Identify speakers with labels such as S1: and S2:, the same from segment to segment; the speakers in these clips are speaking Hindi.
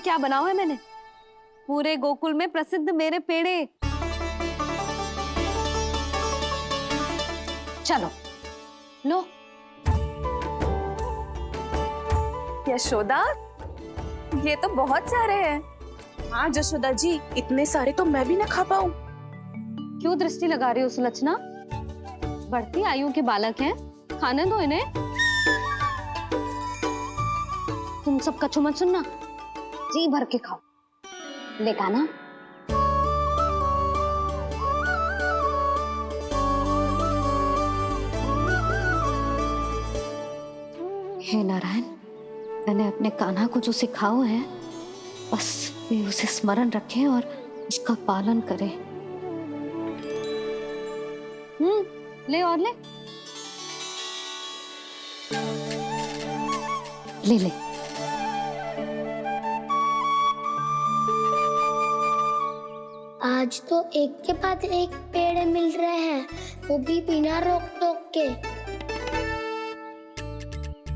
S1: क्या बनाओ है मैंने? पूरे गोकुल में प्रसिद्ध मेरे पेड़े। चलो लो।
S2: यशोदा, ये तो बहुत सारे हैं। हाँ जशोदा जी, इतने सारे तो मैं भी ना खा पाऊं।
S1: क्यों दृष्टि लगा रही हो सुलक्षणा? बढ़ती आयु के बालक हैं, खाने दो इन्हें। तुम सब कछु मत सुनना, जी भर के खाओ। देखा ना? हे नारायण, मैंने अपने कान्हा को जो सिखाओ है, बस वे उसे स्मरण रखें और उसका पालन करें। ले और ले ले ले।
S3: आज तो एक के बाद एक पेड़ मिल रहे हैं, वो भी बिना रोक टोक के।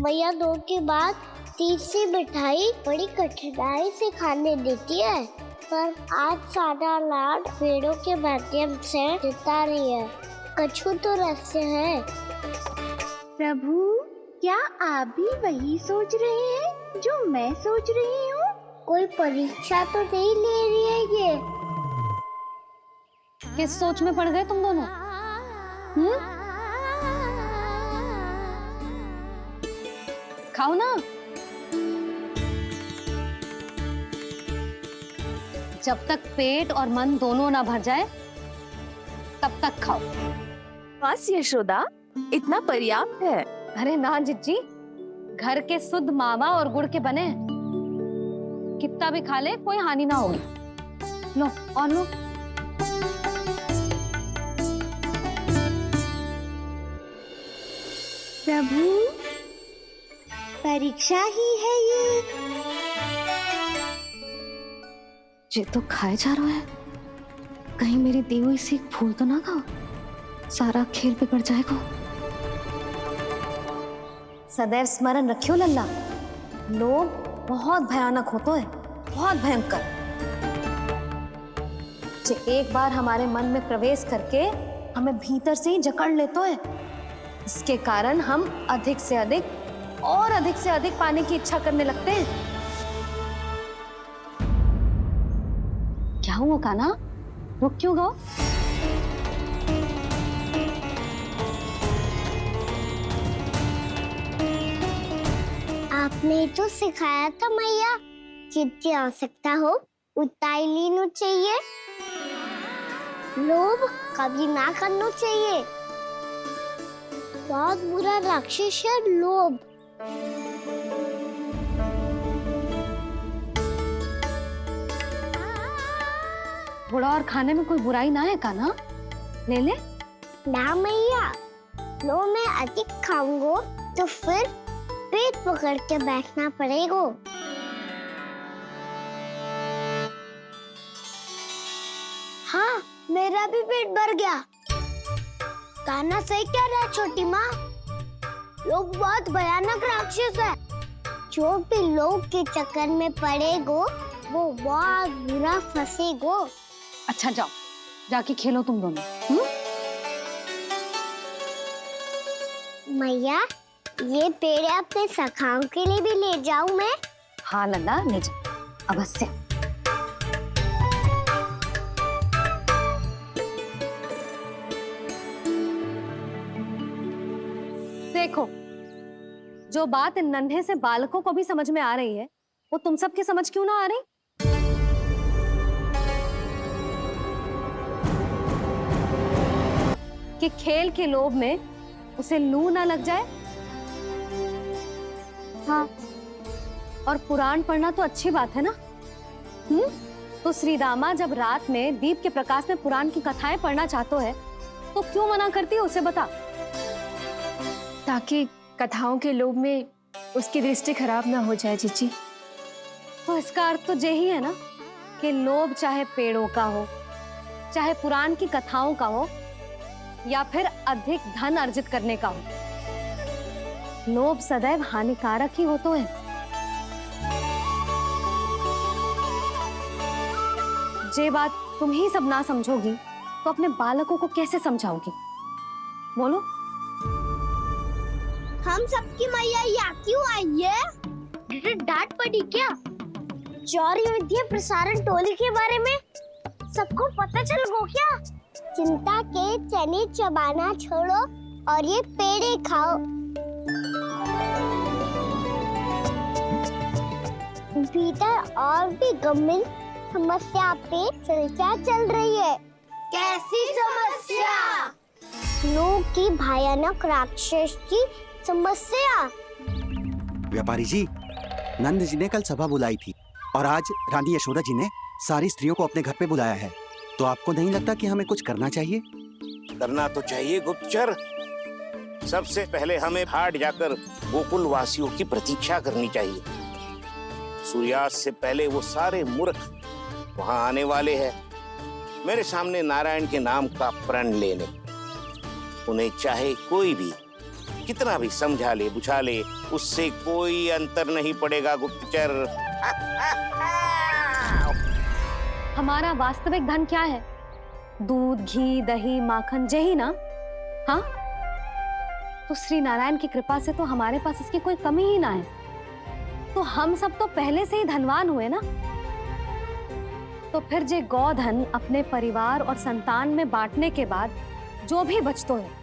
S3: मैया 2 के बाद तीसरी मिठाई बड़ी कठिनाई से खाने देती है, पर आज सादा लाड पेड़ों के माध्यम से जिता रही है। कछु तो रहस्य है।
S4: प्रभु, क्या आप भी वही सोच रहे हैं जो मैं सोच रही हूँ?
S3: कोई परीक्षा तो नहीं ले रही है ये?
S1: किस सोच में पड़ गए तुम दोनों? खाओ ना। जब तक पेट और मन दोनों ना भर जाए तब तक खाओ।
S2: बस यशोदा, इतना पर्याप्त है।
S1: अरे ना जिज्जी, घर के शुद्ध मावा और गुड़ के बने, कितना भी खा ले कोई हानि ना होगी। लो और लो।
S4: प्रभु, परीक्षा ही है
S1: ये तो खाए जा रहा है, कहीं मेरी दी हुई सीख भूल तो ना खाओ, सारा खेल बिगड़ जाएगा। सदैव स्मरण रखियो लल्ला, लोभ बहुत भयानक होता है, बहुत भयंकर। जो एक बार हमारे मन में प्रवेश करके हमें भीतर से ही जकड़ लेता है, इसके कारण हम अधिक से अधिक पाने की इच्छा करने लगते हैं। क्या हुआ कान्हा, रुक क्यों गए?
S3: आपने तो सिखाया था मैया, जितनी आवश्यकता हो उतना ही लेना चाहिए, लोभ कभी ना करना चाहिए। बहुत बुरा राक्षस है लोभ।
S1: थोड़ा और खाने में कोई बुराई ना है कान्हा, ले ले।
S3: ना मैया, लो मैं अधिक खाऊंगा तो फिर पेट पकड़ के बैठना पड़ेगा। हाँ, मेरा भी पेट भर गया। कान्हा सही कह रहा है छोटी माँ, लोग बहुत भयानक राक्षस है। जो भी लोग के चक्कर में पड़ेगो वो बहुत बुरा फंसेगो।
S1: अच्छा जाओ, जाके खेलो तुम दोनों।
S3: मैया, ये पेड़ अपने सखाओं के लिए भी ले जाऊं मैं?
S1: हाँ लल्ला, ले जा अवश्य। देखो, जो बात इन नन्हे से बालकों को भी समझ में आ रही है, वो तुम सबकी समझ क्यों ना आ रही? कि खेल के लोभ में उसे लू ना लग जाए। हाँ, और पुराण पढ़ना तो अच्छी बात है ना। तो श्री रामा जब रात में दीप के प्रकाश में पुराण की कथाएं पढ़ना चाहते है तो क्यों मना करती है उसे बता?
S5: ताकि कथाओं के लोभ में उसकी दृष्टि खराब ना हो जाए जीजी।
S1: तो इसका अर्थ तो यही है ना कि लोभ चाहे पेड़ों का हो, चाहे पुराण की कथाओं का हो, या फिर अधिक धन अर्जित करने का हो, लोभ सदैव हानिकारक ही होता है। जे बात तुम ही सब ना समझोगी तो अपने बालकों को कैसे समझाओगी? बोलो।
S3: हम सबकी मैया यहाँ क्यों आई है? डांट पड़ी क्या? चौरी विद्या प्रसारण टोली के बारे में सबको पता चल गो क्या? चिंता के चने चबाना छोड़ो और ये पेड़े खाओ। भीतर और भी गंभीर समस्या पे चर्चा चल रही है। कैसी समस्या? लोग की भयानक राक्षस की समस्या।
S6: व्यापारी जी, नंद जी ने कल सभा बुलाई थी और आज रानी यशोदा जी ने सारी स्त्रियों को अपने घर पे बुलाया है। तो आपको नहीं लगता कि हमें कुछ करना चाहिए?
S7: करना तो चाहिए गुप्तचर। सबसे पहले हमें हाट जाकर गोकुल वासियों की प्रतीक्षा करनी चाहिए। सूर्यास्त से पहले वो सारे मूर्ख वहां आने वाले हैं, मेरे सामने नारायण के नाम का प्रण लेने। उन्हें चाहे कोई भी कितना भी समझा ले बुझा ले, उससे कोई अंतर नहीं पड़ेगा गुप्तचर।
S1: हमारा वास्तविक धन क्या है? दूध, घी, दही, माखन, यही ना? हाँ, तो श्री नारायण की कृपा से तो हमारे पास इसकी कोई कमी ही ना है। तो हम सब तो पहले से ही धनवान हुए ना। तो फिर जे गोधन अपने परिवार और संतान में बांटने के बाद जो भी बचतो है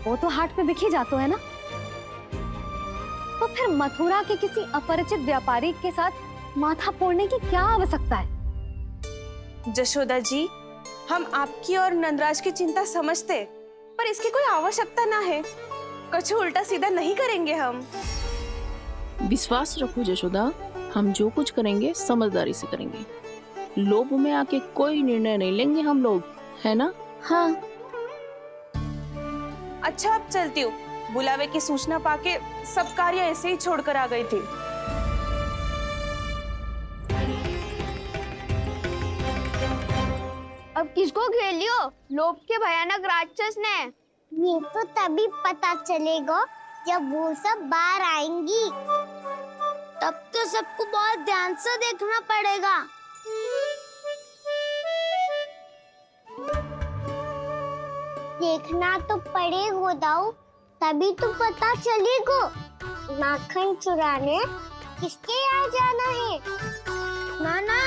S1: वो तो हाट पे बिखी जातो है ना। तो फिर मथुरा के किसी अपरिचित व्यापारी के साथ माथा फोड़ने की क्या आवश्यकता है?
S2: जशोदा जी, हम आपकी और नंदराज की चिंता समझते, पर इसकी कोई आवश्यकता ना है। कुछ उल्टा सीधा नहीं करेंगे हम।
S8: विश्वास रखो जशोदा, हम जो कुछ करेंगे समझदारी से करेंगे। लोभ में आके कोई निर्णय नहीं लेंगे हम लोग, है ना?
S4: हाँ।
S2: अच्छा, अब चलती हूँ। बुलावे की सूचना पाके सब कार्य ऐसे ही छोड़कर आ गई थी।
S3: अब किसको घेर लियो? लोभ के भयानक राक्षस ने। ये तो तभी पता चलेगा जब वो सब बाहर आएंगी। तब तो सबको बहुत ध्यान से देखना पड़ेगा। देखना तो पड़ेगा दाऊ, तभी तो पता चलेगा माखन चुराने किसके यहाँ जाना है। नाना,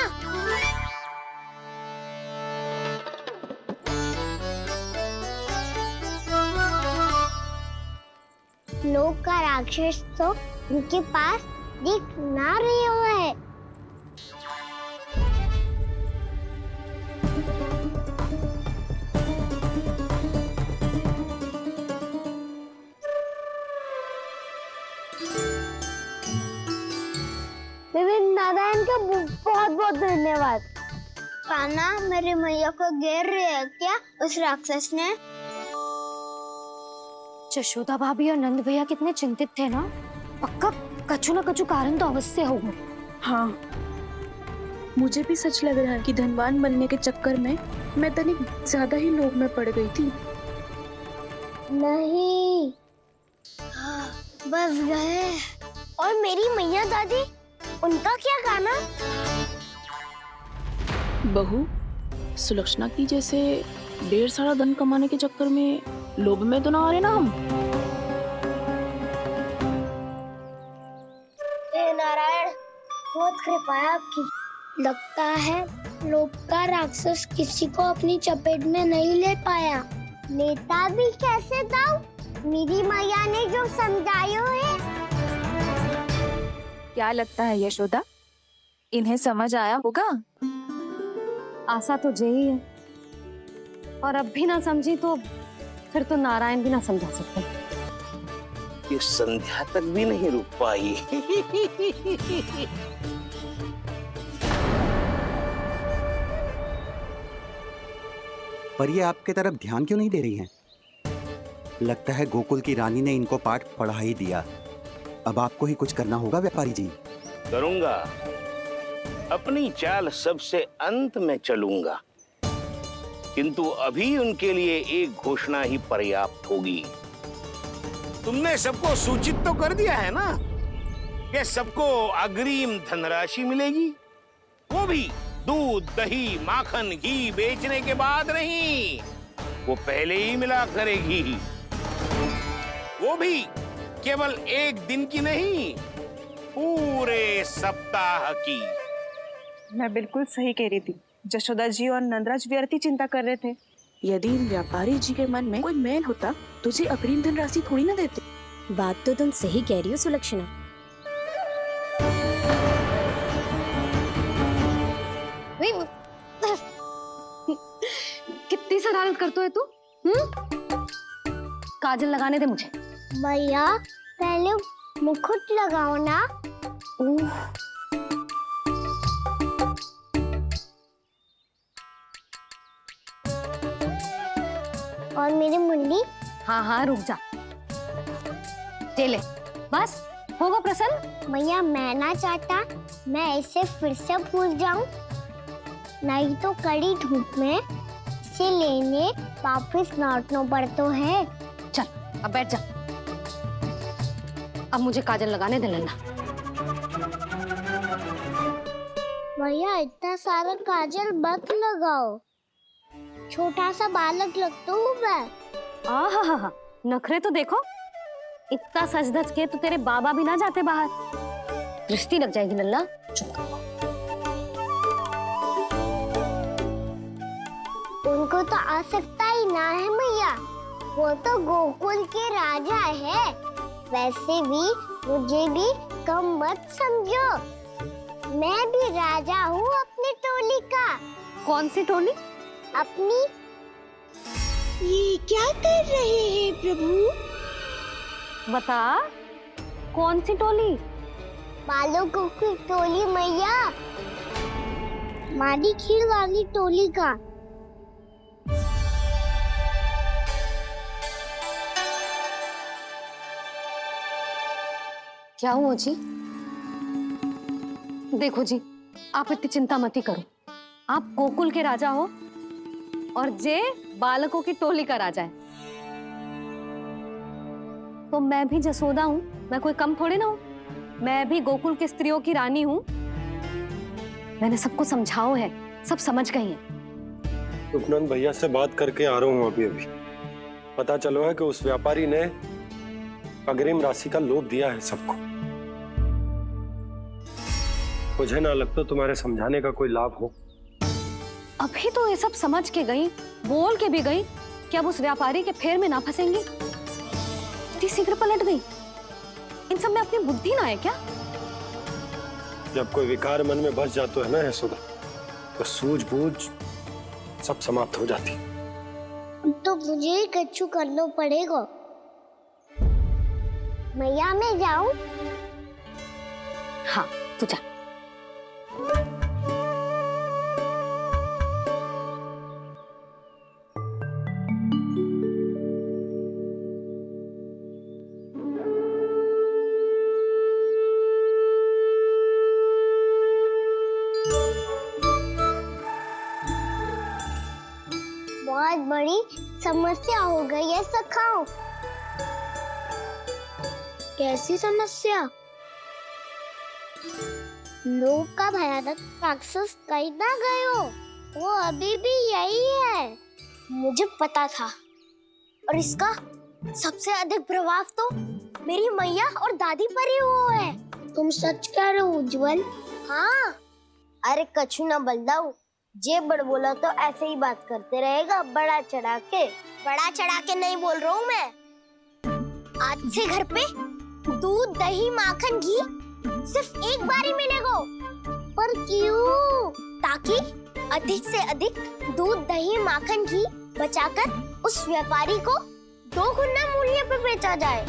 S3: लोग का राक्षस तो उनके पास दिख ना रहे हुए है। नारायण का बहुत बहुत धन्यवाद। कान्हा, मेरी मैया को घेर रहे है क्या उस राक्षस ने?
S1: यशोदा भाभी और नंद भैया कितने चिंतित थे ना। पक्का कछु न कछु कारण तो अवश्य होगा।
S2: हाँ, मुझे भी सच लग रहा है कि धनवान बनने के चक्कर में मैं तनिक ज्यादा ही लोभ में पड़ गई थी।
S3: नहीं, बस गए। और मेरी मैया दादी, उनका क्या गाना?
S8: बहू, सुलक्षणा की जैसे ढेर सारा धन कमाने के चक्कर में लोभ में तो ना आ रहे ना हम।
S3: हे नारायण, बहुत कृपा है आपकी। लगता है लोभ का राक्षस किसी को अपनी चपेट में नहीं ले पाया। लेता भी कैसे दाऊ? मेरी मैया ने जो समझायो है।
S9: क्या लगता है यशोदा, इन्हें समझ आया होगा?
S1: आशा तो यही है, और अब भी ना समझी तो फिर तो नारायण भी ना समझा सकते।
S7: ये संध्या तक भी नहीं रुक पाई।
S6: पर ये आपके तरफ ध्यान क्यों नहीं दे रही हैं? लगता है गोकुल की रानी ने इनको पाठ पढ़ा ही दिया। अब आपको ही कुछ करना होगा व्यापारी जी।
S7: करूंगा, अपनी चाल सबसे अंत में चलूंगा, किंतु अभी उनके लिए एक घोषणा ही पर्याप्त होगी। तुमने सबको सूचित तो कर दिया है ना कि सबको अग्रिम धनराशि मिलेगी, वो भी दूध, दही, माखन, घी बेचने के बाद नहीं, वो पहले ही मिला करेगी। वो भी केवल एक दिन की नहीं, पूरे सप्ताह की।
S2: मैं बिल्कुल सही कह रही थी। जशोदा जी और नंदराज व्यर्थ ही चिंता कर रहे थे।
S8: यदि इन व्यापारी जी के मन में कोई मैल होता तुझे अग्रिम धनराशि थोड़ी ना देते।
S1: बात तो तुम सही कह रही हो सुलक्षणा। कितनी शरारत करते है तू? काजल लगाने दे मुझे।
S3: भैया पहले मुकुट लगाओ ना। और मेरी मुन्नी।
S1: हाँ हाँ रुक जा। ले बस होगा प्रसन्न।
S3: भैया मैं ना चाहता मैं ऐसे फिर से भूल जाऊं, नहीं तो कड़ी धूप में इसे लेने वापस लौटना पड़ता है।
S1: चल अब बैठ जा। अब मुझे काजल लगाने दे लेना।
S3: भैया इतना सारा काजल मत लगाओ, छोटा सा बालक लगता हूँ मैं।
S1: आहा, नखरे तो देखो। इतना सज धज के तो तेरे बाबा भी ना जाते बाहर, दृष्टि लग जाएगी नल्ला।
S3: उनको तो आ सकता ही ना है भैया, वो तो गोकुल के राजा है। वैसे भी मुझे भी कम मत समझो, मैं भी राजा हूँ अपनी टोली का।
S1: कौन सी टोली?
S3: अपनी।
S4: ये क्या कर रहे हैं प्रभु?
S1: बता, कौन सी टोली?
S3: बालकों की टोली मैया, मारी खीर वाली टोली का।
S1: क्या हुआ जी? देखो जी, आप इतनी चिंता मत ही करो। आप गोकुल के राजा हो और जे बालकों की टोली का राजा है, तो मैं भी जसोदा हूँ। मैं कोई कम थोड़ी ना हूँ। मैं भी गोकुल की स्त्रियों की रानी हूँ। मैंने सबको समझाओ है, सब समझ गई हैं।
S10: उपनंद भैया से बात करके आ रहा हूँ अभी। पता चलो है कि उस व्यापारी ने अग्रिम राशि का लोभ दिया है सबको। मुझे ना लगता तुम्हारे समझाने का कोई लाभ हो।
S1: अभी तो ये सब समझ के गई, बोल के भी गई कि अब उस व्यापारी के फेर में ना फंसेंगी। इतनी शीघ्र पलट गई। इन सब में अपनी बुद्धि ना है क्या?
S10: जब कोई विकार मन में बस जाता है ना यशोदा, तो सूझबूझ सब समाप्त हो जाती।
S3: तो मुझे ही कच्चू करना पड़ेगा। मैया मैं जाऊं?
S1: हाँ तू जा।
S3: बहुत बड़ी समस्या हो गई है सखाओ। कैसी समस्या? लोभ का भयानक राक्षस कहीं ना गयो, वो अभी भी यही है। मुझे पता था, और इसका सबसे अधिक प्रभाव तो मेरी मैया और दादी पर ही हुआ है। तुम सच कह रहे हो उज्जवल? हाँ। अरे कछु ना बलदाऊ, जे बड़ बोला तो ऐसे ही बात करते रहेगा बड़ा चढ़ा के। बड़ा चढ़ा के नहीं बोल रहा हूँ मैं। आज से घर पे दूध, दही, माखन, घी सिर्फ एक बार ही मिलेगा। पर क्यों? ताकि अधिक से अधिक दूध, दही, माखन, घी बचाकर उस व्यापारी को 2 गुना मूल्य पे बेचा जाए।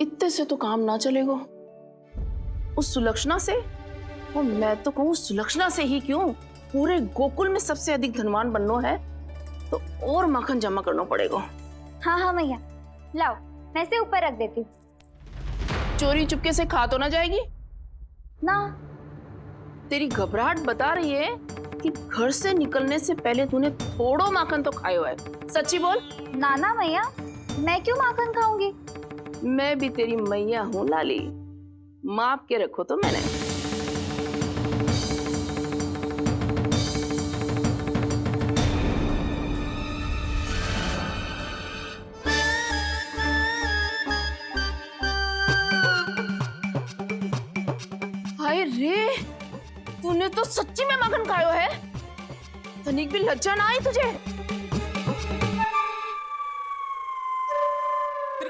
S8: इतने से तो काम ना चलेगा। उस सुलक्षणा से, और मैं तो कहूँ सुलक्षणा से ही क्यों, पूरे गोकुल में सबसे अधिक धनवान बनना है तो और माखन जमा करना पड़ेगा।
S4: हाँ हाँ मैया, लाओ मैं इसे ऊपर रख देती हूँ।
S8: चोरी चुपके से खा तो ना जाएगी
S4: ना?
S8: तेरी घबराहट बता रही है कि घर से निकलने से पहले तूने थोड़ो माखन तो खाया है। सच्ची बोल।
S4: ना ना मैया, मैं क्यों माखन खाऊंगी?
S8: मैं भी तेरी मैया हूँ लाली, माप के रखो तो मैंने। हाय रे, तूने तो सच्ची में माखन खायो है। तनिक भी लज्जा ना आई तुझे?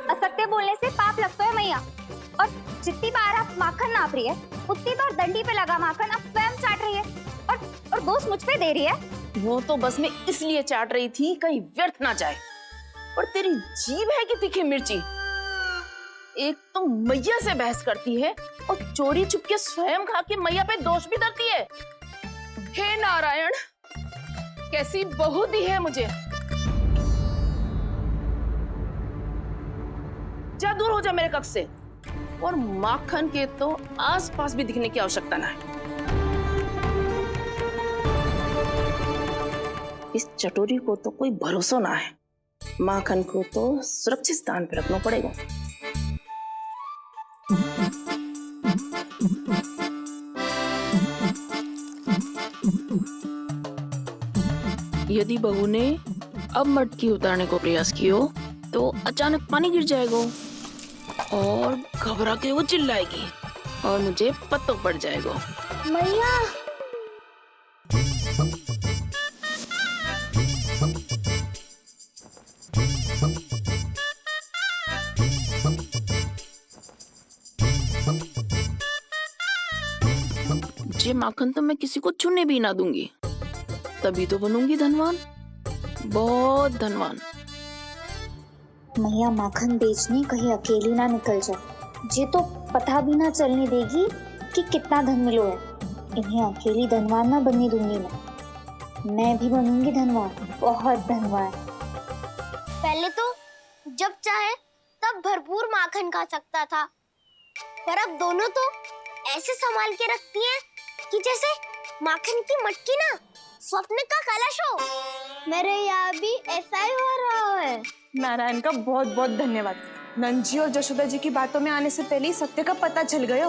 S4: असत्य बोलने से पाप लगता है मैया। और जितनी बार आप माखन नाप रही है, उतनी बार डंडी पे लगा माखन आप स्वयं चाट रही है और दोष मुझ पे दे रही है।
S8: वो तो बस मैं इसलिए चाट रही थी कहीं व्यर्थ ना जाए। और तेरी जीभ है कि तीखी मिर्ची। एक तो मैया से बहस करती है और चोरी चुपके स्वयं खा के मैया पे दोष भी डालती है। हे नारायण, कैसी बहू दी है मुझे। जा, दूर हो जा मेरे कक्ष से। और माखन के तो आसपास भी दिखने की आवश्यकता ना है। इस चटोरी को तो कोई भरोसा ना है। माखन को तो सुरक्षित स्थान पर रखना पड़ेगा। यदि बहू ने अब मटकी उतारने को प्रयास किया तो अचानक पानी गिर जाएगा और घबरा के वो चिल्लाएगी और मुझे पता पड़ जाएगा।
S3: मैया,
S8: ये माखन तो मैं किसी को छूने भी ना दूंगी, तभी तो बनूंगी धनवान, बहुत धनवान।
S4: मैया माखन बेचने कहीं अकेली ना निकल जाए। ये तो पता भी ना चलने देगी कि कितना धन मिलो है। इन्हें अकेली धनवान ना बनने दूंगी मैं भी बनूंगी धनवान, बहुत धनवान।
S3: पहले तो जब चाहे तब भरपूर माखन खा सकता था, पर अब दोनों तो ऐसे संभाल के रखती हैं कि जैसे माखन की मटकी ना स्वप्न का कलश हो। मेरे यहाँ भी ऐसा ही हो रहा है।
S2: नारायण का बहुत बहुत धन्यवाद। नंद जी और जशोदा जी की बातों में आने से पहले ही सत्य का पता चल गया।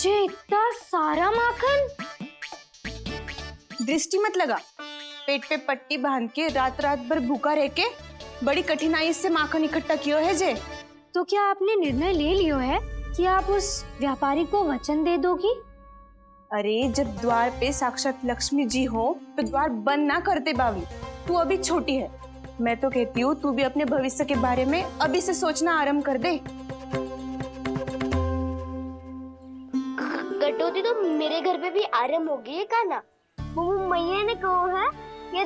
S1: ये इतना सारा माखन।
S2: दृष्टि मत लगा। पेट पे पट्टी बांध के रात रात भर भूखा रह के बड़ी कठिनाई से माखन इकट्ठा किया है जे।
S1: तो क्या आपने निर्णय ले लियो है कि आप उस व्यापारी को वचन दे दोगी?
S2: अरे जब द्वार पे साक्षात लक्ष्मी जी हो तो द्वार बंद ना करते बावली। तू अभी छोटी है। मैं तो कहती हूँ तू भी अपने भविष्य के बारे में अभी से सोचना आरंभ कर दे।
S3: कटौती तो मेरे घर पे भी आरंभ हो गई है का ना। वो मैया ने कहा है कि